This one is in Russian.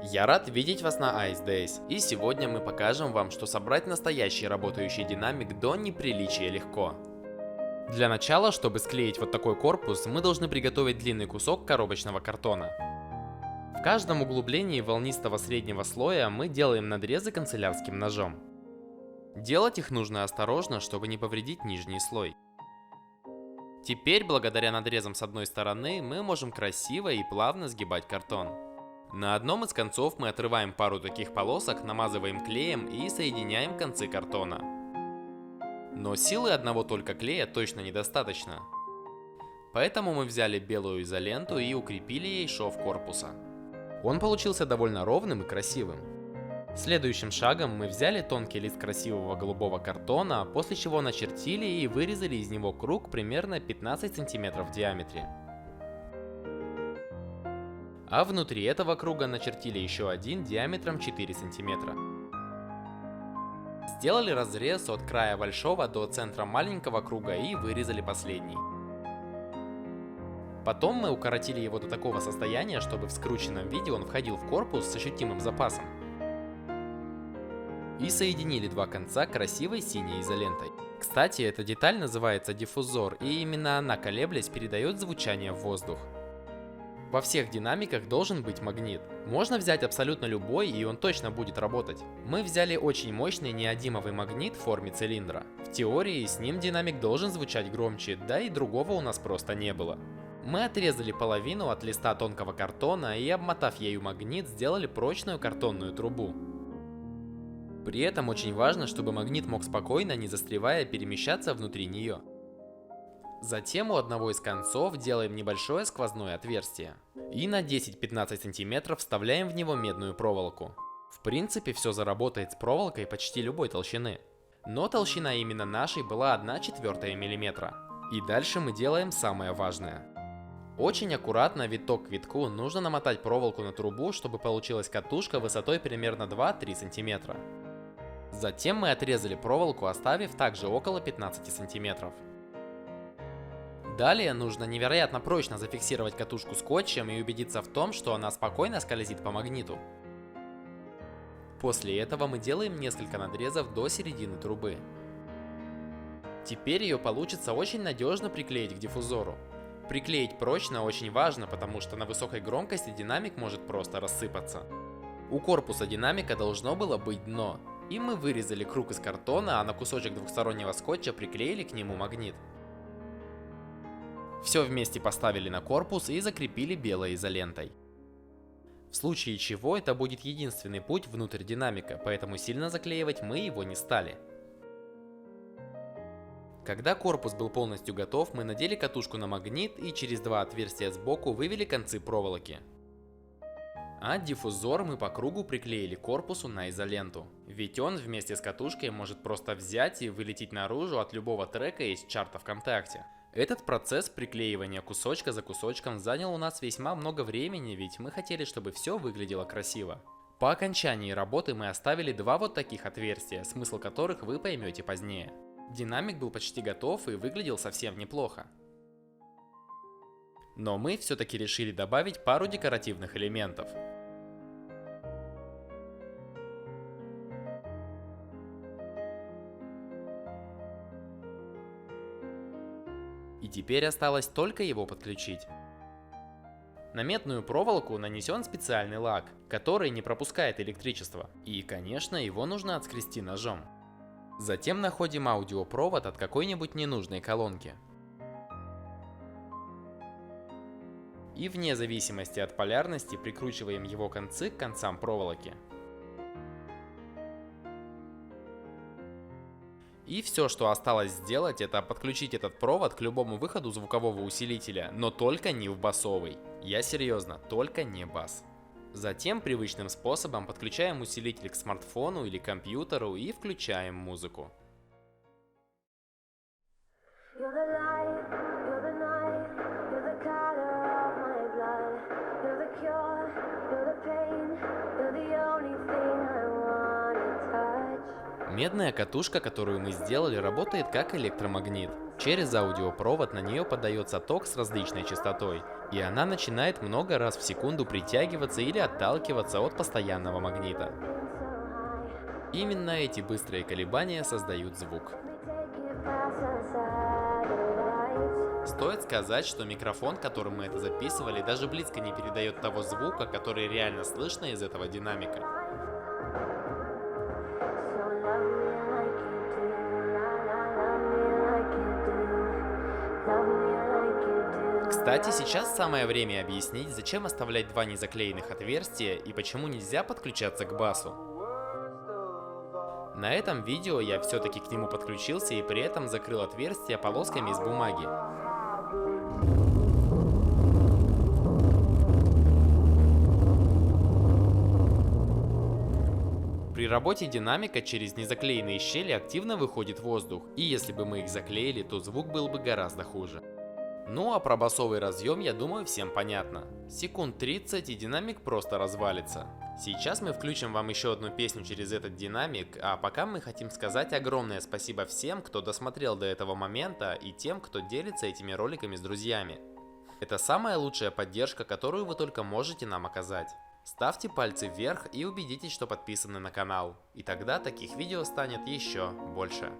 Я рад видеть вас на Ice Days, и сегодня мы покажем вам, что собрать настоящий работающий динамик до неприличия легко. Для начала, чтобы склеить вот такой корпус, мы должны приготовить длинный кусок коробочного картона. В каждом углублении волнистого среднего слоя мы делаем надрезы канцелярским ножом. Делать их нужно осторожно, чтобы не повредить нижний слой. Теперь, благодаря надрезам с одной стороны, мы можем красиво и плавно сгибать картон. На одном из концов мы отрываем пару таких полосок, намазываем клеем и соединяем концы картона. Но силы одного только клея точно недостаточно. Поэтому мы взяли белую изоленту и укрепили ей шов корпуса. Он получился довольно ровным и красивым. Следующим шагом мы взяли тонкий лист красивого голубого картона, после чего начертили и вырезали из него круг примерно 15 см в диаметре. А внутри этого круга начертили еще один диаметром 4 см. Сделали разрез от края большого до центра маленького круга и вырезали последний. Потом мы укоротили его до такого состояния, чтобы в скрученном виде он входил в корпус с ощутимым запасом. И соединили два конца красивой синей изолентой. Кстати, эта деталь называется диффузор, и именно она, колеблясь, передает звучание в воздух. Во всех динамиках должен быть магнит. Можно взять абсолютно любой, и он точно будет работать. Мы взяли очень мощный неодимовый магнит в форме цилиндра. В теории с ним динамик должен звучать громче, да и другого у нас просто не было. Мы отрезали половину от листа тонкого картона и, обмотав ею магнит, сделали прочную картонную трубу. При этом очень важно, чтобы магнит мог спокойно, не застревая, перемещаться внутри нее. Затем у одного из концов делаем небольшое сквозное отверстие. И на 10-15 см вставляем в него медную проволоку. В принципе, все заработает с проволокой почти любой толщины. Но толщина именно нашей была 1/4 мм. И дальше мы делаем самое важное. Очень аккуратно, виток к витку, нужно намотать проволоку на трубу, чтобы получилась катушка высотой примерно 2-3 см. Затем мы отрезали проволоку, оставив также около 15 см. Далее нужно невероятно прочно зафиксировать катушку скотчем и убедиться в том, что она спокойно скользит по магниту. После этого мы делаем несколько надрезов до середины трубы. Теперь ее получится очень надежно приклеить к диффузору. Приклеить прочно очень важно, потому что на высокой громкости динамик может просто рассыпаться. У корпуса динамика должно было быть дно, и мы вырезали круг из картона, а на кусочек двухстороннего скотча приклеили к нему магнит. Все вместе поставили на корпус и закрепили белой изолентой. В случае чего это будет единственный путь внутрь динамика, поэтому сильно заклеивать мы его не стали. Когда корпус был полностью готов, мы надели катушку на магнит и через два отверстия сбоку вывели концы проволоки. А диффузор мы по кругу приклеили к корпусу на изоленту, ведь он вместе с катушкой может просто взять и вылететь наружу от любого трека из чарта ВКонтакте. Этот процесс приклеивания кусочка за кусочком занял у нас весьма много времени, ведь мы хотели, чтобы все выглядело красиво. По окончании работы мы оставили два вот таких отверстия, смысл которых вы поймете позднее. Динамик был почти готов и выглядел совсем неплохо. Но мы все-таки решили добавить пару декоративных элементов. И теперь осталось только его подключить. На медную проволоку нанесен специальный лак, который не пропускает электричество. И, конечно, его нужно отскрести ножом. Затем находим аудиопровод от какой-нибудь ненужной колонки. И вне зависимости от полярности прикручиваем его концы к концам проволоки. И все, что осталось сделать, это подключить этот провод к любому выходу звукового усилителя, но только не в басовый. Я серьезно, только не бас. Затем привычным способом подключаем усилитель к смартфону или компьютеру и включаем музыку. Медная катушка, которую мы сделали, работает как электромагнит. Через аудиопровод на нее подается ток с различной частотой. И она начинает много раз в секунду притягиваться или отталкиваться от постоянного магнита. Именно эти быстрые колебания создают звук. Стоит сказать, что микрофон, которым мы это записывали, даже близко не передает того звука, который реально слышно из этого динамика. Кстати, сейчас самое время объяснить, зачем оставлять два незаклеенных отверстия и почему нельзя подключаться к басу. На этом видео я все-таки к нему подключился и при этом закрыл отверстия полосками из бумаги. При работе динамика через незаклеенные щели активно выходит воздух, и если бы мы их заклеили, то звук был бы гораздо хуже. Ну а про басовый разъем, я думаю, всем понятно. Секунд 30 и динамик просто развалится. Сейчас мы включим вам еще одну песню через этот динамик, а пока мы хотим сказать огромное спасибо всем, кто досмотрел до этого момента, и тем, кто делится этими роликами с друзьями. Это самая лучшая поддержка, которую вы только можете нам оказать. Ставьте пальцы вверх и убедитесь, что подписаны на канал, и тогда таких видео станет еще больше.